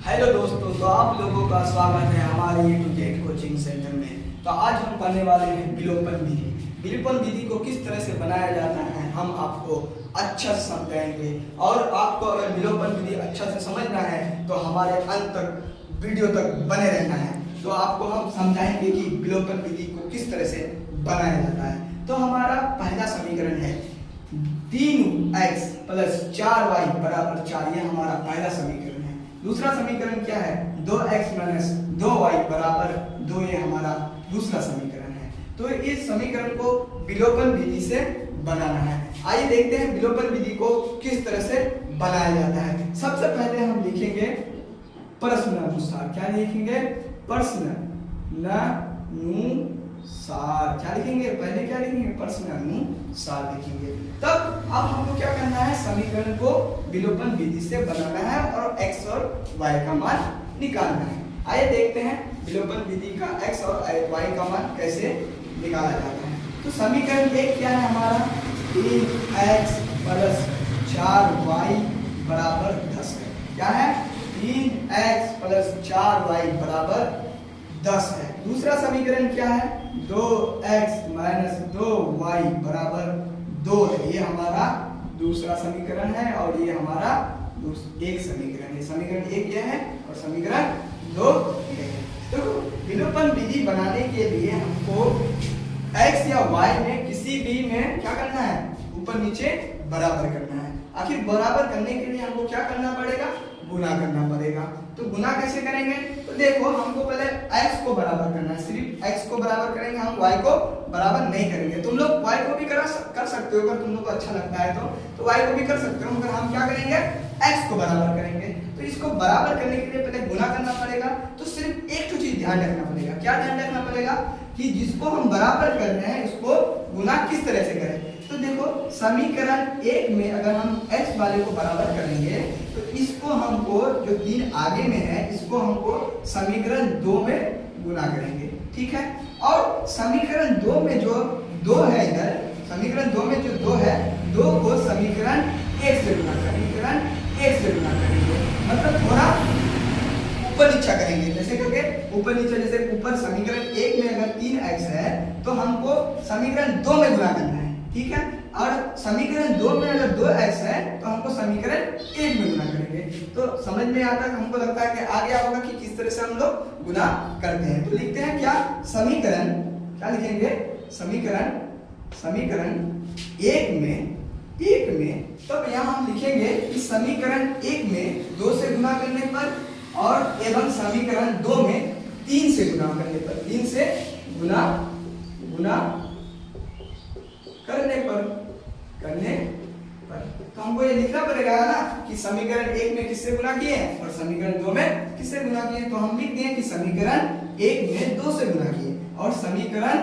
Hello दोस्तों, तो आप लोगों का स्वागत है हमारे यूट्यूब कोचिंग सेंटर में। तो आज हम पढ़ने वाले हैं विलोपन विधि। विलोपन विधि को किस तरह से बनाया जाता है हम आपको अच्छा से समझाएंगे। और आपको अगर विलोपन विधि अच्छा से समझना है तो हमारे अंत तक वीडियो तक बने रहना है। तो आपको हम समझाएंगे कि विलोपन विधि को किस तरह से बनाया जाता है। तो हमारा पहला समीकरण है 3x + 4y = 4। ये हमारा पहला समीकरण है। दूसरा समीकरण क्या है? 2x - 2y = 2। ये हमारा दूसरा समीकरण है। तो इस समीकरण को विलोपन विधि से बनाना है। आइए देखते हैं विलोपन विधि को किस तरह से बनाया जाता है। सबसे पहले हम लिखेंगे प्रश्नानुसार। क्या लिखेंगे? प्रश्नानुसार। क्या लिखेंगे? पहले क्या लिखेंगे? प्रश्नानुसार लिखेंगे। तब अब हमको क्या करना है? समीकरण को विलोपन विधि से बनाना है और x और y का मान निकालना है। आइए देखते हैं विलोपन विधि का x और y का मान कैसे निकाला जाता है। तो समीकरण एक क्या है हमारा? 3x + 4y = 10 है। क्या है? 3x + 4y = 10 है। दूसरा समीकरण क्या है? 2x - 2y = 2 है। ये हमारा दूसरा समीकरण है और ये हमारा एक समीकरण है। समीकरण एक यह है और समीकरण दो ये है। तो विलोपन विधि बनाने के लिए हमको x या y में किसी भी में क्या करना है? ऊपर नीचे बराबर करना है। आखिर बराबर करने के लिए हमको क्या करना पड़ेगा? गुना करना पड़ेगा। तो गुना कैसे करेंगे? तो देखो, हमको पहले x को बराबर करना है। सिर्फ x को बराबर करेंगे, हम y को बराबर नहीं करेंगे। तुम लोग y को भी कर सकते हो अगर तुम लोग को अच्छा लगता है तो y को भी कर सकते हो। मगर हम क्या करेंगे? x को बराबर करेंगे। तो इसको बराबर करने के लिए पहले गुना करना पड़ेगा। तो सिर्फ एक तो चीज ध्यान रखना पड़ेगा। क्या ध्यान रखना पड़ेगा? कि जिसको हम बराबर कर रहे हैं उसको गुना किस तरह से करें। तो देखो, समीकरण एक में अगर हम x वाले को बराबर करेंगे तो इसको हमको जो 3 आगे में है इसको हमको समीकरण 2 में गुना करेंगे। ठीक है। और समीकरण 2 में जो 2 है, इधर समीकरण 2 में जो 2 है, 2 को समीकरण 1 से गुना करेंगे। मतलब थोड़ा ऊपर नीचा करेंगे। जैसे करके ऊपर नीचे, जैसे ऊपर समीकरण 1 में अगर 3x है तो हमको समीकरण 2 में गुना करना है। ठीक है। और समीकरण 2 में अगर 2x है तो हमको समीकरण 1 में गुना करेंगे। तो समझ में आता है, हमको लगता है कि आ गया होगा कि किस तरह से हम लोग गुना करते हैं। तो लिखते हैं क्या? समीकरण क्या लिखेंगे? समीकरण 1 में तब यहाँ हम लिखेंगे कि समीकरण 1 में 2 से गुना करने पर और एवं समीकरण 2 में 3 से गुना करने पर, 3 से गुना करने पर तो हमको ये लिखना पड़ेगा ना कि समीकरण 1 में किससे गुना किए और समीकरण 2 में किससे गुना किए। तो हम लिख दें कि समीकरण 1 में 2 से गुना किए और समीकरण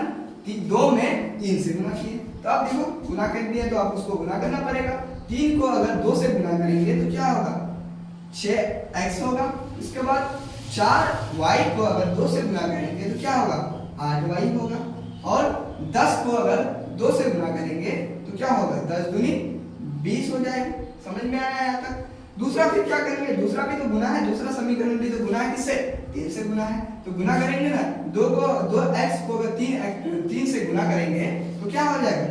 2 में 3 से गुना किए। तो आप देखो, गुना कर दिए तो आप उसको गुना करना पड़ेगा। 3 को अगर 2 से गुना करेंगे तो क्या होगा? 6x होगा। इसके बाद 4y को अगर 2 से गुना करेंगे तो क्या होगा? 8y होगा। और 10 को अगर 2 से गुना करेंगे तो क्या होगा? 10 दूनी 20 हो जाएगा। समझ में आया यहाँ तक? दूसरा फिर क्या करेंगे? दूसरा भी तो गुना है। दूसरा समीकरण भी तो गुना है। किससे? 3 से गुना है। तो गुना करेंगे ना, 2x को अगर 3 से गुना करेंगे तो क्या हो जाएगा?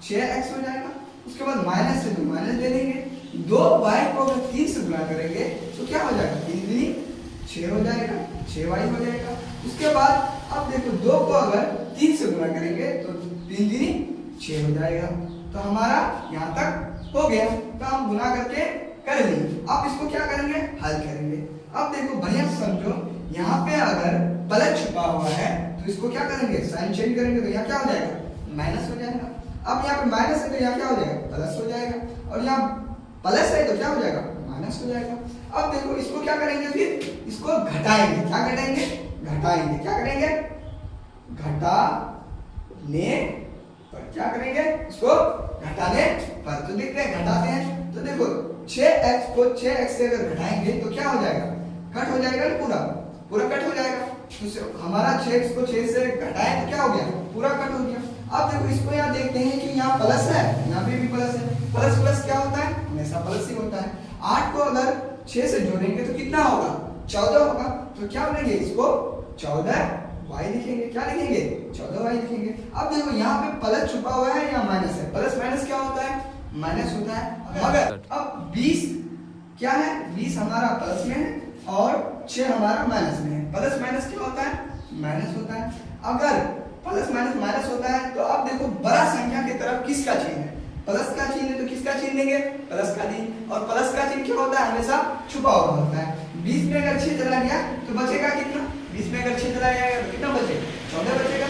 6x हो जाएगा। उसके बाद माइनस से तो माइनस ले लेंगे। 2y को अगर 3 से गुना करेंगे तो क्या हो जाएगा? 3 दूनी 6 हो जाएगा, 6y हो जाएगा। उसके बाद अब देखो, 2 को अगर 3 से गुना करेंगे तो 3 दूनी 6 हो जाएगा। तो हमारा यहाँ तक हो गया। तो हम गुना करके कर लिए। अब इसको क्या करेंगे? हल करेंगे। अब देखो, बढ़िया से समझो, यहाँ पे अगर प्लस छुपा हुआ है तो इसको क्या करेंगे? साइन चेंज करेंगे। तो यहाँ क्या हो जाएगा? माइनस हो जाएगा। अब यहाँ पे माइनस है तो यहाँ क्या हो जाएगा? प्लस हो जाएगा। और यहाँ प्लस है तो क्या हो जाएगा? माइनस हो जाएगा। अब देखो, इसको क्या करेंगे? फिर इसको घटाएंगे। क्या घटाएंगे? घटाएंगे। क्या करेंगे? घटाने पर। क्या करेंगे? इसको घटाने पर। तो देखते हैं, घटाते हैं। तो देखो, 6x को 6x से अगर घटाएंगे तो क्या हो जाएगा? कट हो जाएगा ना, पूरा कट हो जाएगा। तो हमारा 6x को 6 से घटाए तो क्या हो गया? पूरा कट हो गया। अब देखो, इसको यहाँ देखते हैं कि यहाँ प्लस है, यहाँ पे भी प्लस है। प्लस प्लस क्या होता है? हमेशा प्लस ही होता है। 8 को अगर 6 से जोड़ेंगे तो कितना होगा 14 होगा। तो क्या बोलेंगे इसको 14y लिखेंगे। क्या लिखेंगे 14y लिखेंगे। अब देखो यहाँ पे प्लस छुपा हुआ है या माइनस है। प्लस माइनस क्या होता है माइनस होता है। मगर अब 20 क्या है 20 हमारा प्लस में है और 6 हमारा माइनस में है। प्लस माइनस क्या होता है माइनस होता है। अगर प्लस माइनस माइनस होता है तो अब देखो बड़ा संख्या की तरफ किसका चिन्ह है प्लस का चिन्ह है तो किसका चिन्ह देंगे प्लस का चिन्ह। और प्लस का चिन्ह क्या होता है हमेशा छुपा हुआ होता है। 20 में अगर 6 चला गया तो बचेगा कितना 20 में अगर 6 चला जाएगा तो कितना बचेगा 14 बचेगा।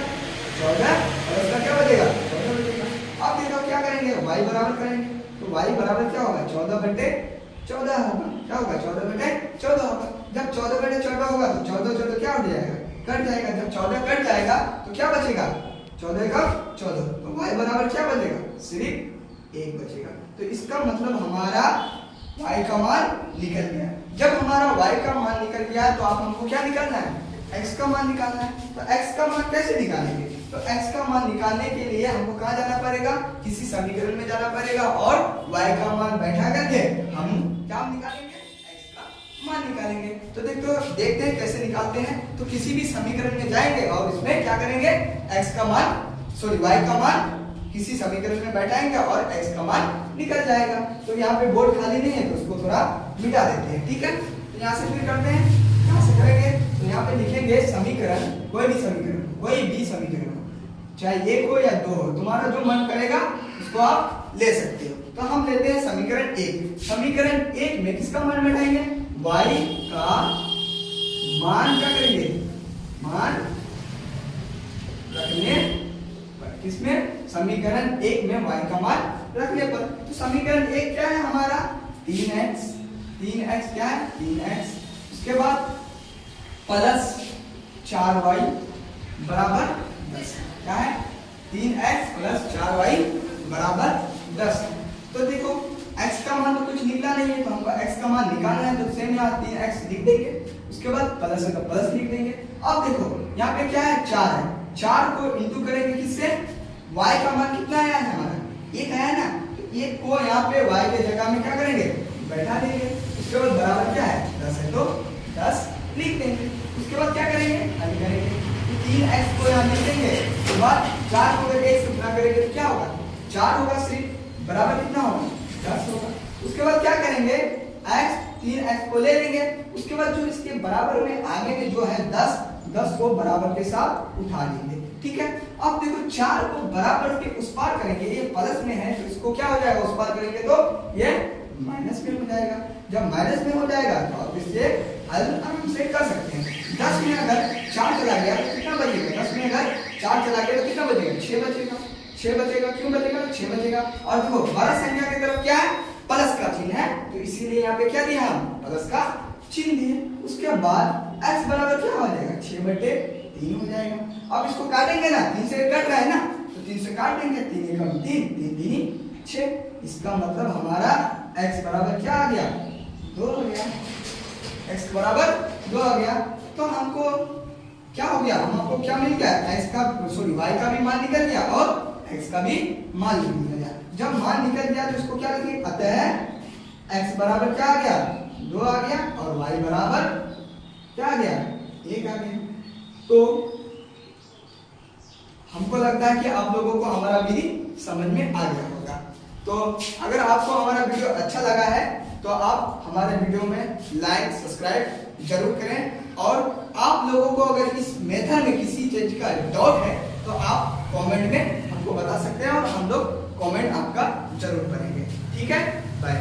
14 और इसका क्या बचेगा 14 बचेगा। अब देखो क्या करेंगे y बराबर करेंगे तो y बराबर क्या होगा 14/14 होगा। क्या होगा 14/14 होगा। जब 14/14 होगा तो 14 क्या हो जाएगा कट जाएगा। जब 14 कट जाएगा तो क्या बचेगा 14 का 14 तो y बराबर क्या बचेगा सिर्फ 1 बचेगा। तो इसका मतलब हमारा y का मान निकल गया। जब हमारा y का मान निकल गया तो आप हमको क्या निकालना है x का मान निकालना है। तो x का मान कैसे निकालेंगे तो x का मान निकालने के लिए हमको कहाँ जाना पड़ेगा किसी समीकरण में जाना पड़ेगा और y का मान बैठा करके हम क्या निकालेंगे x का मान निकालेंगे। तो देखते हैं कैसे निकालते हैं। तो किसी भी समीकरण में जाएंगे और इसमें क्या करेंगे x का मान y का मान किसी समीकरण में बैठाएंगे और x का मान निकल जाएगा। तो यहाँ पे बोर्ड खाली नहीं है तो उसको थोड़ा मिटा देते हैं। ठीक है तो यहाँ से फिर करते हैं यहाँ से करेंगे तो यहाँ पे लिखेंगे समीकरण कोई भी समीकरण चाहे 1 हो या 2 हो तुम्हारा जो मन करेगा उसको आप ले सकते हो। तो हम लेते हैं समीकरण 1। समीकरण 1 में किसका मान बैठाएंगे y का मान क्या करेंगे मान रखने किसमें समीकरण 1 में y का मान रखने पर। तो समीकरण 1 क्या है हमारा 3x क्या है 3x उसके बाद प्लस 4y बराबर 10 क्या है 3x प्लस 4y बराबर 10। तो देखो x का मान तो कुछ निकला नहीं है तो हमको x का मान निकालना है तो सेम यहाँ 3x लिख देंगे। उसके बाद प्लस है तो प्लस लिख देंगे। अब देखो यहाँ पे क्या है 4 है 4 को इंटू करेंगे किससे y का मान कितना आया है हमारा 1 आया ना। तो 1 को यहाँ पे y के जगह में क्या करेंगे बैठा देंगे। उसके बाद बराबर क्या है 10 है तो 10 लिख देंगे। उसके बाद क्या करेंगे हल करेंगे तो 3x को यहाँ लिख देंगे। उसके बाद 4 को अगर 1 से गुणा करेंगे तो क्या होगा 4 होगा सिर्फ बराबर कितना होगा 10 होगा। उसके बाद क्या करेंगे x 3x को ले लेंगे। उसके बाद जो इसके बराबर में आगे में जो है 10 को बराबर के साथ उठा लेंगे। ठीक है अब देखो 4 को बराबर के उस पार करेंगे ये प्लस में है तो इसको क्या हो जाएगा उस पार करेंगे तो ये माइनस में हो जाएगा। जब माइनस में हो जाएगा तो आप इससे हल आराम से कर सकते हैं। 10 में अगर 4 चला गया तो कितना बचेगा 10 में अगर 4 चला गया तो कितना बचेगा 6 बचेगा। क्यों बचेगा 6 बचेगा। और देखो बड़ा संख्या की तरफ क्या है प्लस का चिन्ह है तो इसीलिए यहाँ पे क्या दिया हम प्लस का चिन्ह दिए। उसके बाद x बराबर क्या हो जाएगा 6/3 हो जाएगा। अब इसको काटेंगे ना 3 से कट रहा है ना तो 3 से काट देंगे 3 एकम 3 6। इसका मतलब हमारा x बराबर क्या आ गया 2 हो गया। x बराबर 2 आ गया। तो हमको क्या हो गया हमको क्या मिल गया x का y का भी मान निकल गया और x का भी मान निकल गया। जब मान निकल गया तो इसको क्या लिखेंगे अतः x बराबर क्या आ गया 2 आ गया और y बराबर क्या आ गया 1 आ गया। तो हमको लगता है कि आप लोगों को हमारा विधि समझ में आ गया होगा। तो अगर आपको हमारा वीडियो अच्छा लगा है तो आप हमारे वीडियो में लाइक सब्सक्राइब जरूर करें। और आप लोगों को अगर इस मेथड में किसी चीज का डाउट है तो आप कमेंट में हमको बता सकते हैं और हम लोग कमेंट आपका जरूर करेंगे। ठीक है बाय।